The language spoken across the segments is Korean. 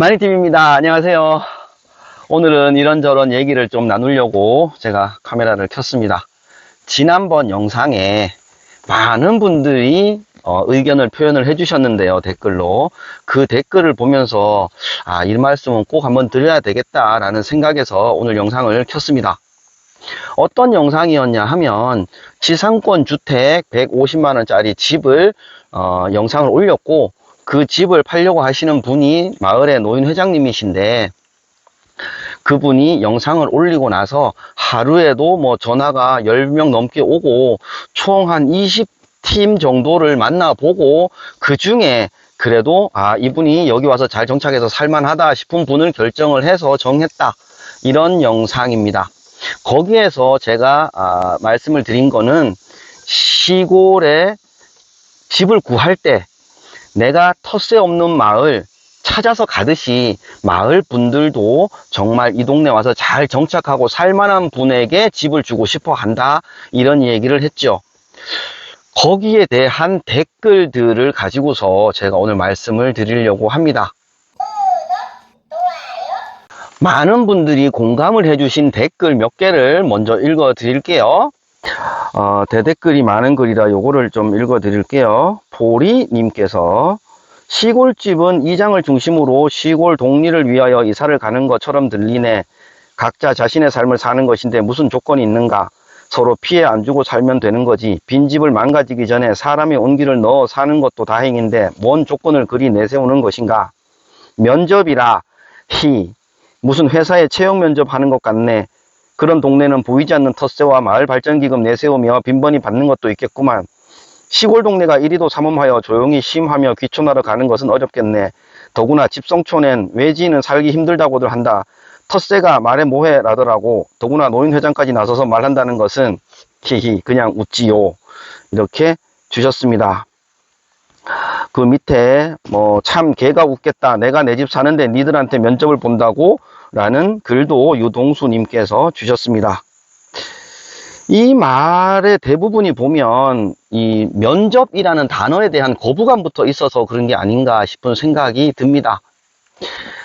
마니TV입니다. 안녕하세요. 오늘은 이런저런 얘기를 좀 나누려고 제가 카메라를 켰습니다. 지난번 영상에 많은 분들이 의견을 표현을 해주셨는데요. 댓글로. 그 댓글을 보면서 이 말씀은 꼭 한번 드려야 되겠다라는 생각에서 오늘 영상을 켰습니다. 어떤 영상이었냐 하면 지상권 주택 150만원짜리 집을 영상을 올렸고, 그 집을 팔려고 하시는 분이 마을의 노인 회장님이신데, 그분이 영상을 올리고 나서 하루에도 뭐 전화가 10명 넘게 오고 총 한 20팀 정도를 만나보고, 그 중에 그래도 이분이 여기 와서 잘 정착해서 살만하다 싶은 분을 결정을 해서 정했다, 이런 영상입니다. 거기에서 제가 말씀을 드린 거는, 시골에 집을 구할 때 내가 텃세 없는 마을 찾아서 가듯이 마을 분들도 정말 이 동네 와서 잘 정착하고 살만한 분에게 집을 주고 싶어 한다, 이런 얘기를 했죠. 거기에 대한 댓글들을 가지고서 제가 오늘 말씀을 드리려고 합니다. 많은 분들이 공감을 해주신 댓글 몇 개를 먼저 읽어 드릴게요. 대댓글이 많은 글이라 요거를 좀 읽어 드릴게요. 보리님께서, 시골집은 이장을 중심으로 시골 동리를 위하여 이사를 가는 것처럼 들리네. 각자 자신의 삶을 사는 것인데 무슨 조건이 있는가? 서로 피해 안 주고 살면 되는 거지. 빈집을 망가지기 전에 사람의 온기를 넣어 사는 것도 다행인데 뭔 조건을 그리 내세우는 것인가? 면접이라 무슨 회사에 채용 면접하는 것 같네. 그런 동네는 보이지 않는 텃세와 마을 발전기금 내세우며 빈번히 받는 것도 있겠구만. 시골 동네가 이리도 삼엄하여 조용히 심하며 귀촌하러 가는 것은 어렵겠네. 더구나 집성촌엔 외지인은 살기 힘들다고들 한다. 텃세가 말해 뭐해 라더라고. 더구나 노인회장까지 나서서 말한다는 것은 그냥 웃지요. 이렇게 주셨습니다. 그 밑에 참 개가 웃겠다. 내가 내 집 사는데 니들한테 면접을 본다고? 라는 글도 유동수님께서 주셨습니다. 이 말의 대부분이 보면 이 면접이라는 단어에 대한 거부감부터 있어서 그런 게 아닌가 싶은 생각이 듭니다.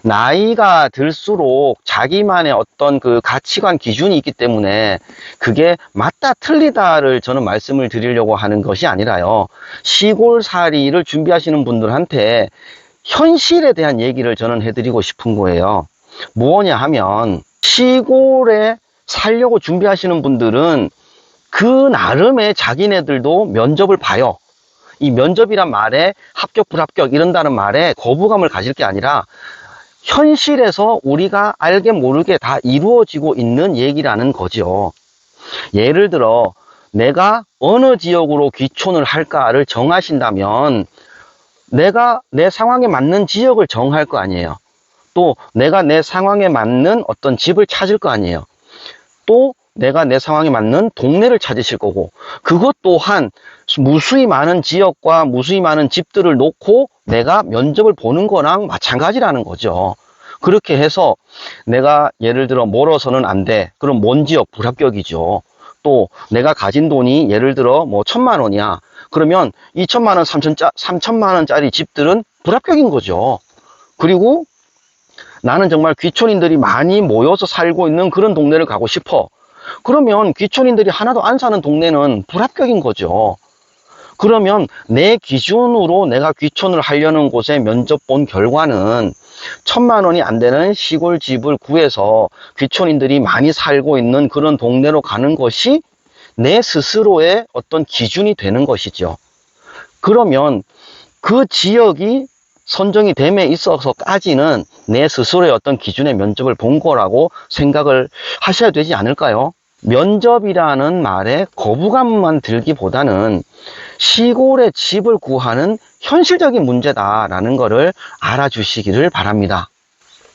나이가 들수록 자기만의 어떤 그 가치관 기준이 있기 때문에 그게 맞다 틀리다를 저는 말씀을 드리려고 하는 것이 아니라요, 시골살이를 준비하시는 분들한테 현실에 대한 얘기를 저는 해드리고 싶은 거예요. 뭐냐 하면, 시골에 살려고 준비하시는 분들은 그 나름의 자기네들도 면접을 봐요. 이 면접이란 말에 합격 불합격 이런다는 말에 거부감을 가질 게 아니라 현실에서 우리가 알게 모르게 다 이루어지고 있는 얘기라는 거죠. 예를 들어 내가 어느 지역으로 귀촌을 할까를 정하신다면 내가 내 상황에 맞는 지역을 정할 거 아니에요. 또 내가 내 상황에 맞는 어떤 집을 찾을 거 아니에요. 또 내가 내 상황에 맞는 동네를 찾으실 거고, 그것 또한 무수히 많은 지역과 무수히 많은 집들을 놓고 내가 면접을 보는 거랑 마찬가지라는 거죠. 그렇게 해서 내가 예를 들어 멀어서는 안 돼. 그럼 먼 지역 불합격이죠. 또 내가 가진 돈이 예를 들어 1,000만 원이야. 그러면 2,000만 원, 3,000만 원짜리 집들은 불합격인 거죠. 그리고 나는 정말 귀촌인들이 많이 모여서 살고 있는 그런 동네를 가고 싶어. 그러면 귀촌인들이 하나도 안 사는 동네는 불합격인 거죠. 그러면 내 기준으로 내가 귀촌을 하려는 곳에 면접 본 결과는 1,000만 원이 안 되는 시골 집을 구해서 귀촌인들이 많이 살고 있는 그런 동네로 가는 것이 내 스스로의 어떤 기준이 되는 것이죠. 그러면 그 지역이 선정이 됨에 있어서까지는 내 스스로의 어떤 기준의 면접을 본 거라고 생각을 하셔야 되지 않을까요? 면접이라는 말에 거부감만 들기보다는 시골에 집을 구하는 현실적인 문제다라는 것을 알아주시기를 바랍니다.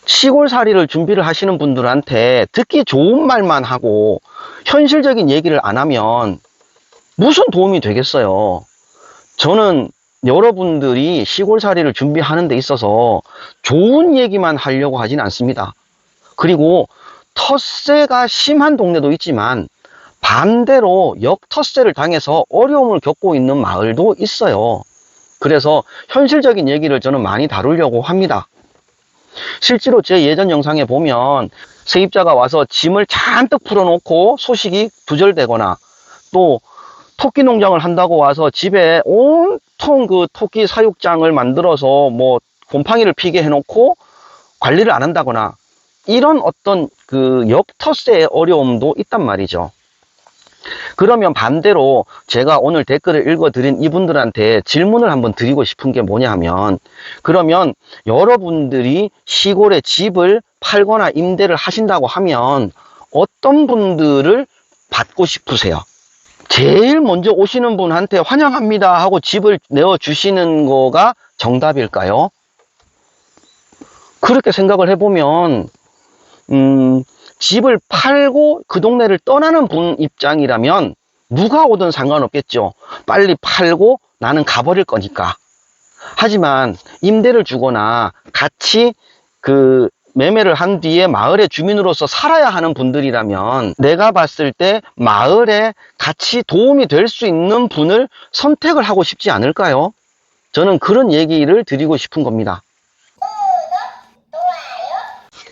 시골살이를 준비를 하시는 분들한테 듣기 좋은 말만 하고 현실적인 얘기를 안 하면 무슨 도움이 되겠어요? 저는 여러분들이 시골살이를 준비하는 데 있어서 좋은 얘기만 하려고 하진 않습니다. 그리고 텃세가 심한 동네도 있지만 반대로 역텃세를 당해서 어려움을 겪고 있는 마을도 있어요. 그래서 현실적인 얘기를 저는 많이 다루려고 합니다. 실제로 제 예전 영상에 보면 세입자가 와서 짐을 잔뜩 풀어놓고 소식이 두절되거나, 또 토끼 농장을 한다고 와서 집에 온통 그 토끼 사육장을 만들어서 뭐 곰팡이를 피게 해놓고 관리를 안 한다거나, 이런 어떤 그 역터세의 어려움도 있단 말이죠. 그러면 반대로 제가 오늘 댓글을 읽어드린 이분들한테 질문을 한번 드리고 싶은 게 뭐냐 하면, 그러면 여러분들이 시골에 집을 팔거나 임대를 하신다고 하면 어떤 분들을 받고 싶으세요? 제일 먼저 오시는 분한테 환영합니다 하고 집을 내어주시는 거가 정답일까요? 그렇게 생각을 해보면 집을 팔고 그 동네를 떠나는 분 입장이라면 누가 오든 상관없겠죠. 빨리 팔고 나는 가버릴 거니까. 하지만 임대를 주거나 같이 그 매매를 한 뒤에 마을의 주민으로서 살아야 하는 분들이라면 내가 봤을 때 마을에 같이 도움이 될 수 있는 분을 선택을 하고 싶지 않을까요? 저는 그런 얘기를 드리고 싶은 겁니다.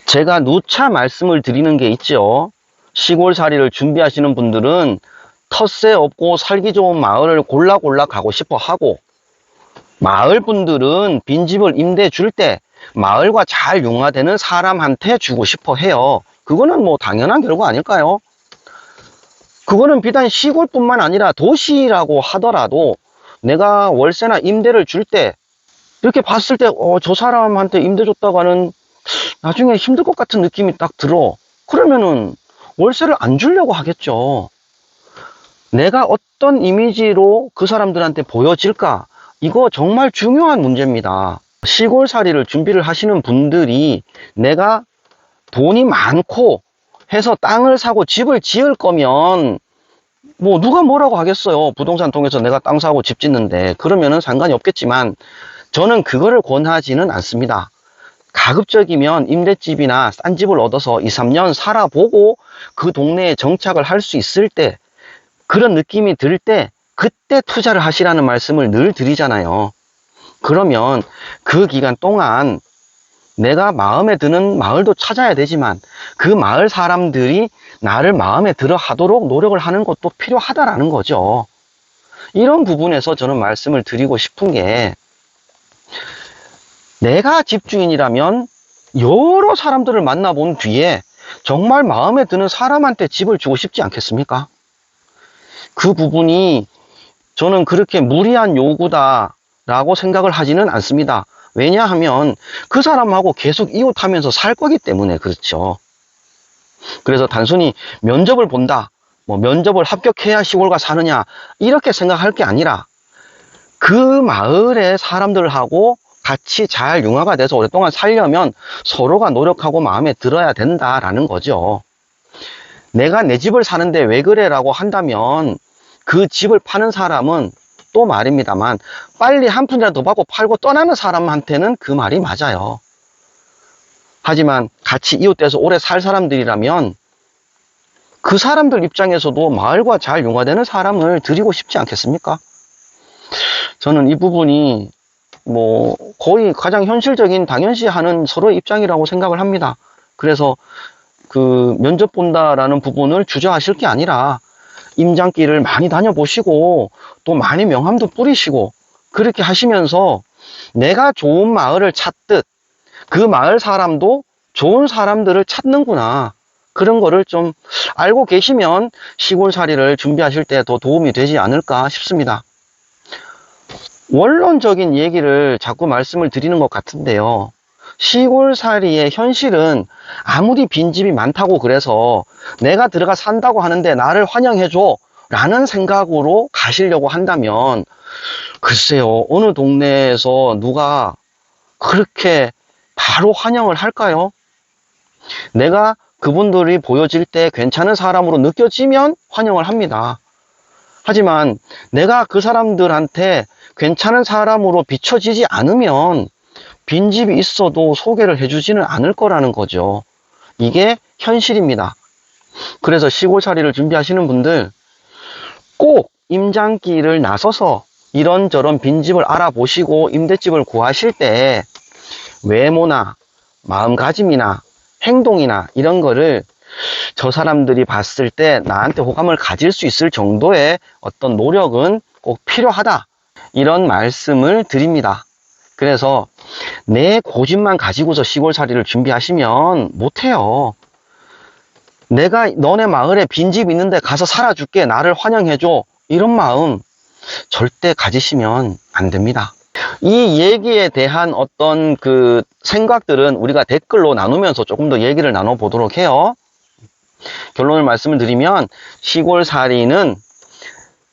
제가 누차 말씀을 드리는 게 있죠. 시골살이를 준비하시는 분들은 텃세 없고 살기 좋은 마을을 골라 가고 싶어 하고, 마을 분들은 빈집을 임대 줄 때 마을과 잘 융화되는 사람한테 주고 싶어 해요. 그거는 뭐 당연한 결과 아닐까요? 그거는 비단 시골뿐만 아니라 도시라고 하더라도 내가 월세나 임대를 줄 때 이렇게 봤을 때 저 사람한테 임대 줬다고 하는 나중에 힘들 것 같은 느낌이 딱 들어. 그러면은 월세를 안 주려고 하겠죠. 내가 어떤 이미지로 그 사람들한테 보여질까? 이거 정말 중요한 문제입니다. 시골살이를 준비를 하시는 분들이 내가 돈이 많고 해서 땅을 사고 집을 지을 거면 뭐 누가 뭐라고 하겠어요. 부동산 통해서 내가 땅 사고 집 짓는데. 그러면은 상관이 없겠지만 저는 그거를 권하지는 않습니다. 가급적이면 임대집이나 싼 집을 얻어서 2, 3년 살아보고 그 동네에 정착을 할 수 있을 때, 그런 느낌이 들 때 그때 투자를 하시라는 말씀을 늘 드리잖아요. 그러면 그 기간 동안 내가 마음에 드는 마을도 찾아야 되지만 그 마을 사람들이 나를 마음에 들어 하도록 노력을 하는 것도 필요하다라는 거죠. 이런 부분에서 저는 말씀을 드리고 싶은 게, 내가 집주인이라면 여러 사람들을 만나본 뒤에 정말 마음에 드는 사람한테 집을 주고 싶지 않겠습니까? 그 부분이 저는 그렇게 무리한 요구다라고 생각을 하지는 않습니다. 왜냐하면 그 사람하고 계속 이웃하면서 살 거기 때문에 그렇죠. 그래서 단순히 면접을 본다, 뭐 면접을 합격해야 시골가 사느냐, 이렇게 생각할 게 아니라 그 마을의 사람들하고 같이 잘 융화가 돼서 오랫동안 살려면 서로가 노력하고 마음에 들어야 된다라는 거죠. 내가 내 집을 사는데 왜 그래 라고 한다면 그 집을 파는 사람은 또 말입니다만 빨리 한 푼이라도 받고 팔고 떠나는 사람한테는 그 말이 맞아요. 하지만 같이 이웃돼서 오래 살 사람들이라면 그 사람들 입장에서도 마을과 잘 융화되는 사람을 드리고 싶지 않겠습니까? 저는 이 부분이 뭐 거의 가장 현실적인 당연시하는 서로의 입장이라고 생각을 합니다. 그래서 그 면접 본다라는 부분을 주저하실 게 아니라 임장길을 많이 다녀보시고 또 많이 명함도 뿌리시고 그렇게 하시면서 내가 좋은 마을을 찾듯 그 마을 사람도 좋은 사람들을 찾는구나, 그런 거를 좀 알고 계시면 시골살이를 준비하실 때 더 도움이 되지 않을까 싶습니다. 원론적인 얘기를 자꾸 말씀을 드리는 것 같은데요. 시골살이의 현실은 아무리 빈집이 많다고 그래서 내가 들어가 산다고 하는데 나를 환영해줘 라는 생각으로 가시려고 한다면 글쎄요, 어느 동네에서 누가 그렇게 바로 환영을 할까요? 내가 그분들이 보여질 때 괜찮은 사람으로 느껴지면 환영을 합니다. 하지만 내가 그 사람들한테 괜찮은 사람으로 비춰지지 않으면 빈집이 있어도 소개를 해주지는 않을 거라는 거죠. 이게 현실입니다. 그래서 시골살이를 준비하시는 분들 꼭 임장길을 나서서 이런저런 빈집을 알아보시고 임대집을 구하실 때 외모나 마음가짐이나 행동이나 이런 거를 저 사람들이 봤을 때 나한테 호감을 가질 수 있을 정도의 어떤 노력은 꼭 필요하다. 이런 말씀을 드립니다. 그래서 내 고집만 가지고서 시골살이를 준비하시면 못해요. 내가 너네 마을에 빈집 있는데 가서 살아줄게. 나를 환영해줘. 이런 마음 절대 가지시면 안 됩니다. 이 얘기에 대한 어떤 그 생각들은 우리가 댓글로 나누면서 조금 더 얘기를 나눠보도록 해요. 결론을 말씀을 드리면 시골살이는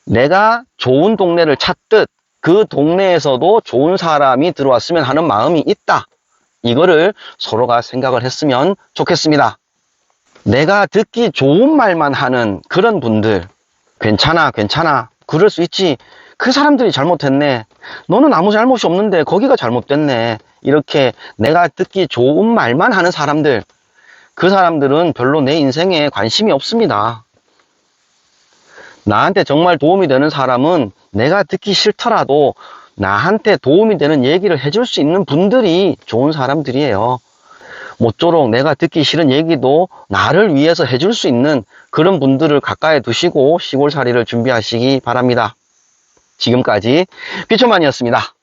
내가 좋은 동네를 찾듯 그 동네에서도 좋은 사람이 들어왔으면 하는 마음이 있다. 이거를 서로가 생각을 했으면 좋겠습니다. 내가 듣기 좋은 말만 하는 그런 분들, 괜찮아, 괜찮아, 그럴 수 있지. 그 사람들이 잘못했네. 너는 아무 잘못이 없는데 거기가 잘못됐네. 이렇게 내가 듣기 좋은 말만 하는 사람들, 그 사람들은 별로 내 인생에 관심이 없습니다. 나한테 정말 도움이 되는 사람은 내가 듣기 싫더라도 나한테 도움이 되는 얘기를 해줄 수 있는 분들이 좋은 사람들이에요. 모쪼록 내가 듣기 싫은 얘기도 나를 위해서 해줄 수 있는 그런 분들을 가까이 두시고 시골살이를 준비하시기 바랍니다. 지금까지 비초만이었습니다.